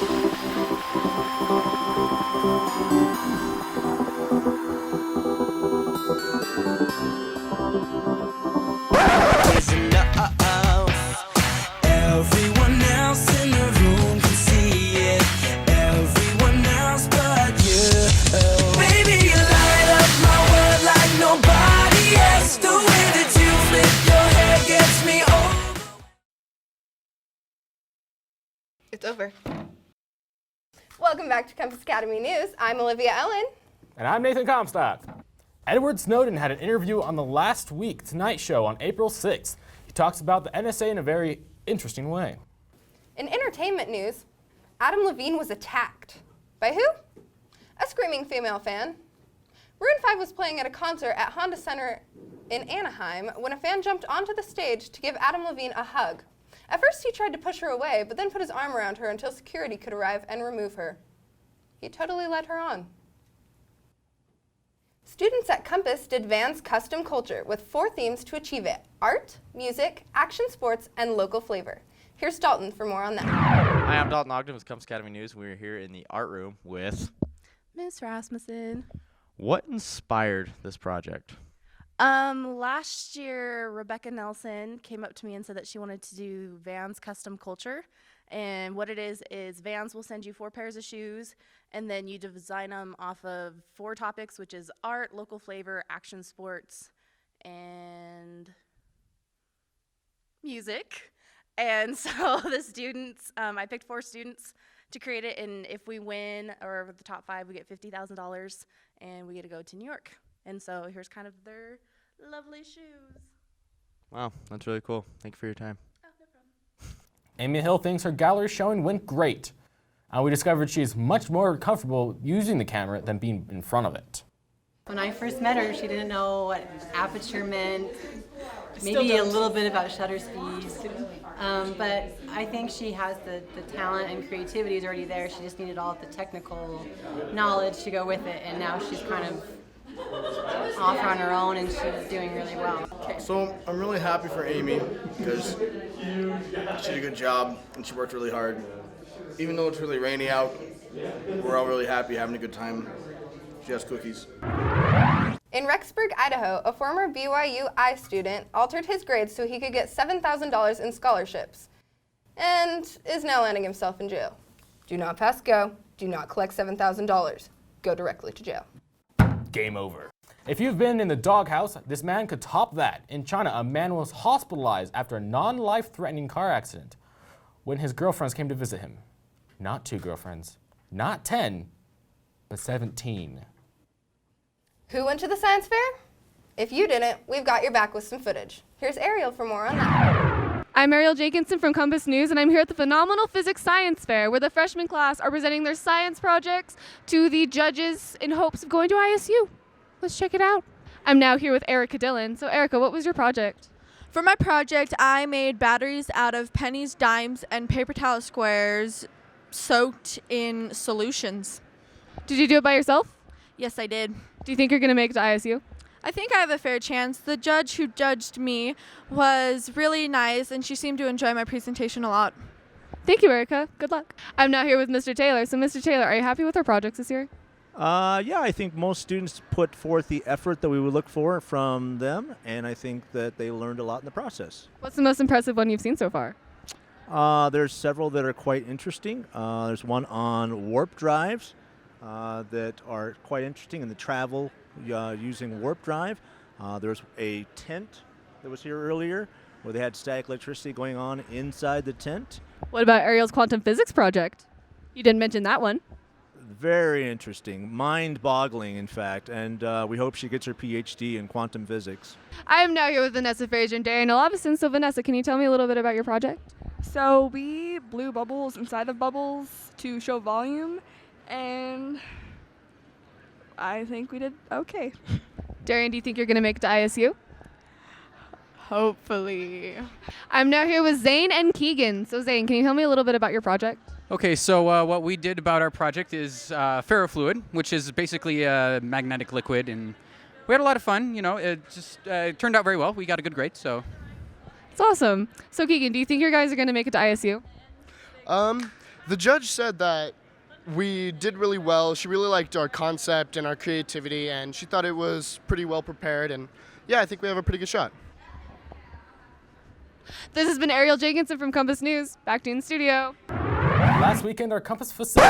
Everyone else in the room can see it. Everyone else but you. Baby, you light up my world like nobody else. The way that you flip your hair gets me over. It's over. Welcome back to Campus Academy News. I'm Olivia Ellen. And I'm Nathan Comstock. Edward Snowden had an interview on the Last Week Tonight Show on April 6th. He talks about the NSA in a very interesting way. In entertainment news, Adam Levine was attacked. By who? A screaming female fan. Maroon 5 was playing at a concert at Honda Center in Anaheim when a fan jumped onto the stage to give Adam Levine a hug. At first he tried to push her away, but then put his arm around her until security could arrive and remove her. He totally led her on. Students at Compass did Van's custom culture with 4 themes to achieve it: art, music, action sports, and local flavor. Here's Dalton for more on that. Hi, I'm Dalton Ogden with Campus Academy News. We're here in the art room with Miss Rasmussen. What inspired this project? Last year, Rebecca Nelson came up to me and said that she wanted to do Vans custom culture. And what it is Vans will send you 4 pairs of shoes, and then you design them off of 4 topics, which is art, local flavor, action sports, and music. And so the students, I picked 4 students to create it, and if we win, or the top 5, we get $50,000, and we get to go to New York. And so here's kind of their lovely shoes. Wow, that's really cool. Thank you for your time. Oh, no problem. Amy Hill thinks her gallery showing went great. We discovered she's much more comfortable using the camera than being in front of it. When I first met her, she didn't know what aperture meant, maybe a little bit about shutter speeds, but I think she has the talent and creativity is already there. She just needed all of the technical knowledge to go with it, and now she's kind of off on her own and she's doing really well. So I'm really happy for Amy because she did a good job and she worked really hard. Even though it's really rainy out, we're all really happy, having a good time. She has cookies. In Rexburg, Idaho, a former BYU I student altered his grades so he could get $7,000 in scholarships and is now landing himself in jail. Do not pass go. Do not collect $7,000. Go directly to jail. Game over. If you've been in the doghouse, this man could top that. In China, a man was hospitalized after a non-life-threatening car accident when his girlfriends came to visit him. Not 2 girlfriends, not 10, but 17. Who went to the science fair? If you didn't, we've got your back with some footage. Here's Ariel for more on that. I'm Ariel Jenkinson from Compass News, and I'm here at the Phenomenal Physics Science Fair, where the freshman class are presenting their science projects to the judges in hopes of going to ISU. Let's check it out. I'm now here with Erica Dillon. So Erica, what was your project? For my project, I made batteries out of pennies, dimes, and paper towel squares soaked in solutions. Did you do it by yourself? Yes, I did. Do you think you're going to make it to ISU? I think I have a fair chance. The judge who judged me was really nice, and she seemed to enjoy my presentation a lot. Thank you, Erica. Good luck. I'm now here with Mr. Taylor. So Mr. Taylor, are you happy with our projects this year? Yeah, I think most students put forth the effort that we would look for from them, and I think that they learned a lot in the process. What's the most impressive one you've seen so far? There's several that are quite interesting. There's one on warp drives that are quite interesting in the travel using warp drive. There's a tent that was here earlier where they had static electricity going on inside the tent. What about Ariel's quantum physics project? You didn't mention that one. Very interesting, mind-boggling, in fact, and we hope she gets her PhD in quantum physics. I am now here with Vanessa Frazier and Darian Olavison. So Vanessa, can you tell me a little bit about your project? So we blew bubbles inside of bubbles to show volume, and I think we did okay. Darian, do you think you're going to make it to ISU? Hopefully. I'm now here with Zane and Keegan. So Zane, can you tell me a little bit about your project? Okay, so what we did about our project is ferrofluid, which is basically a magnetic liquid, and we had a lot of fun. You know, it just turned out very well. We got a good grade, so. It's awesome. So Keegan, do you think your guys are going to make it to ISU? The judge said that we did really well. She really liked our concept and our creativity, and she thought it was pretty well prepared. And yeah, I think we have a pretty good shot. This has been Ariel Jenkinson from Compass News. Back to you in studio. Last weekend, our Compass facility.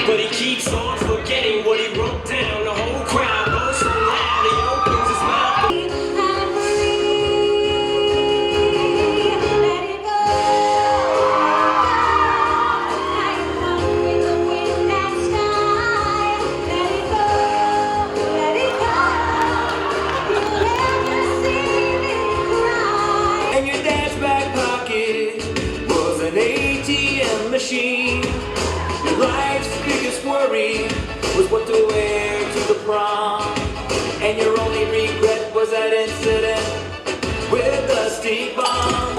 But he keeps on forgetting what he wrote down. The whole crowd goes so loud, he opens his mouth. And your dad's back pocket was an ATM machine. Your life's biggest worry was what to wear to the prom. And your only regret was that incident with the Steve Bomb.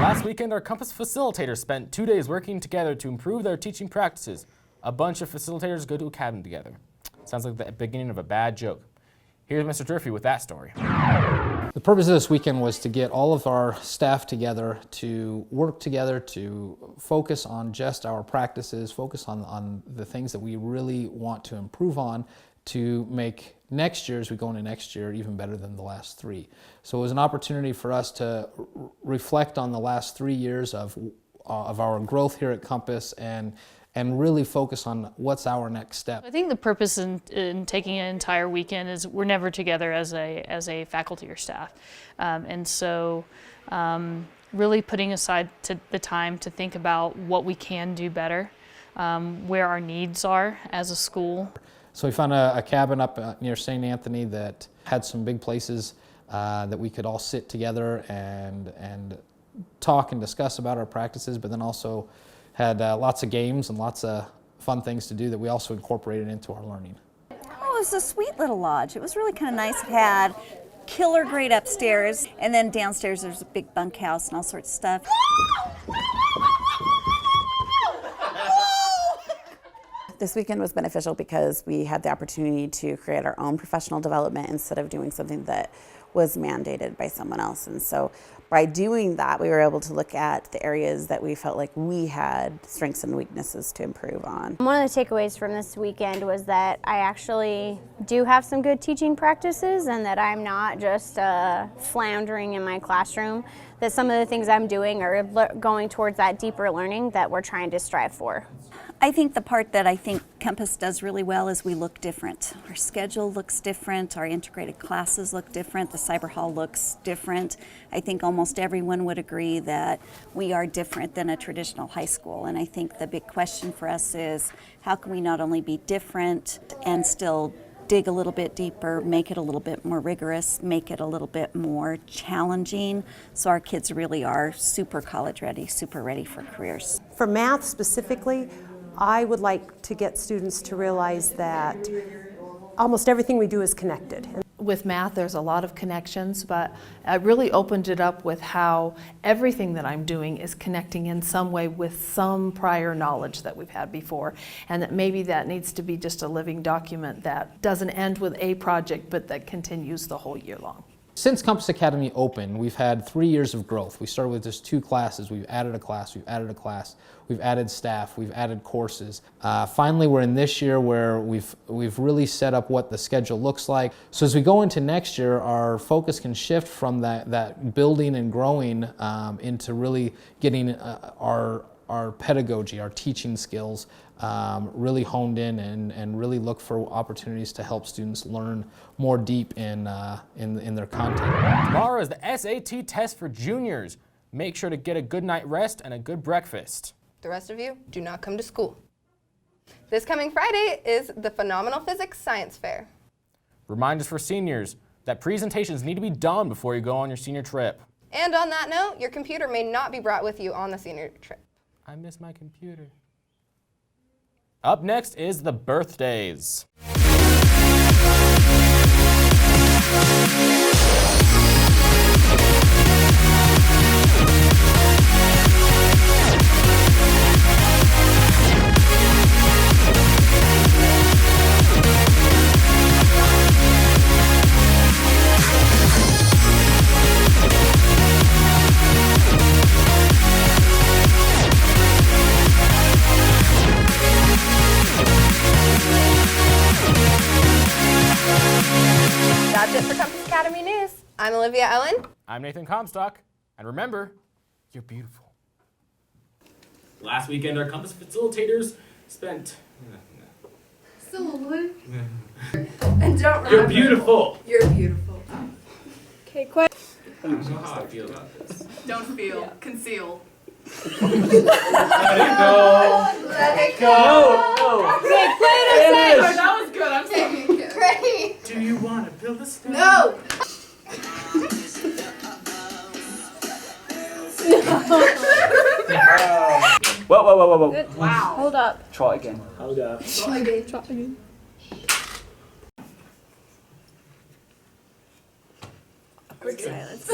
Last weekend, our Compass facilitators spent 2 days working together to improve their teaching practices. A bunch of facilitators go to academy together. Sounds like the beginning of a bad joke. Here's Mr. Durfee with that story. The purpose of this weekend was to get all of our staff together to work together to focus on just our practices, focus on the things that we really want to improve on to make next year, as we go into next year, even better than the last three. So it was an opportunity for us to reflect on the last 3 years of our growth here at Compass and really focus on what's our next step. I think the purpose in taking an entire weekend is we're never together as a faculty or staff. And so really putting aside the time to think about what we can do better, where our needs are as a school. So we found a cabin up near St. Anthony that had some big places that we could all sit together and talk and discuss about our practices, but then also had lots of games and lots of fun things to do that we also incorporated into our learning. Oh, it was a sweet little lodge. It was really kind of nice. It had killer grade upstairs, and then downstairs there's a big bunkhouse and all sorts of stuff. This weekend was beneficial because we had the opportunity to create our own professional development instead of doing something that was mandated by someone else. And so by doing that, we were able to look at the areas that we felt like we had strengths and weaknesses to improve on. One of the takeaways from this weekend was that I actually do have some good teaching practices and that I'm not just floundering in my classroom, that some of the things I'm doing are going towards that deeper learning that we're trying to strive for. I think the part that I think Compass does really well is we look different. Our schedule looks different, our integrated classes look different, the cyber hall looks different. I think almost everyone would agree that we are different than a traditional high school, and I think the big question for us is how can we not only be different and still dig a little bit deeper, make it a little bit more rigorous, make it a little bit more challenging. So our kids really are super college ready, super ready for careers. For math specifically, I would like to get students to realize that almost everything we do is connected. With math, there's a lot of connections, but I really opened it up with how everything that I'm doing is connecting in some way with some prior knowledge that we've had before, and that maybe that needs to be just a living document that doesn't end with a project, but that continues the whole year long. Since Compass Academy opened, we've had 3 years of growth. We started with just 2 classes. We've added a class, we've added a class, we've added staff, we've added courses. Finally, we're in this year where we've really set up what the schedule looks like. So as we go into next year, our focus can shift from that building and growing into really getting our pedagogy, our teaching skills really honed in and really look for opportunities to help students learn more deep in their content. Tomorrow is the SAT test for juniors. Make sure to get a good night rest and a good breakfast. The rest of you, do not come to school. This coming Friday is the Phenomenal Physics Science Fair. Reminders for seniors that presentations need to be done before you go on your senior trip. And on that note, your computer may not be brought with you on the senior trip. I miss my computer. Up next is the birthdays. That's it for Compass Academy News. I'm Olivia Ellen. I'm Nathan Comstock. And remember, you're beautiful. Last weekend, our Compass facilitators spent... Silverwood. And don't You're beautiful. You're beautiful. Okay, quick. I don't know how I feel about this. Don't feel. Conceal. Let it go. Let it go. No. Okay, play it Finish. That was good. I'm taking it. Great. Do you want to build a stand? No. Whoa. Wow. Hold up. Try it again. Hold up. Try again. Quick silence.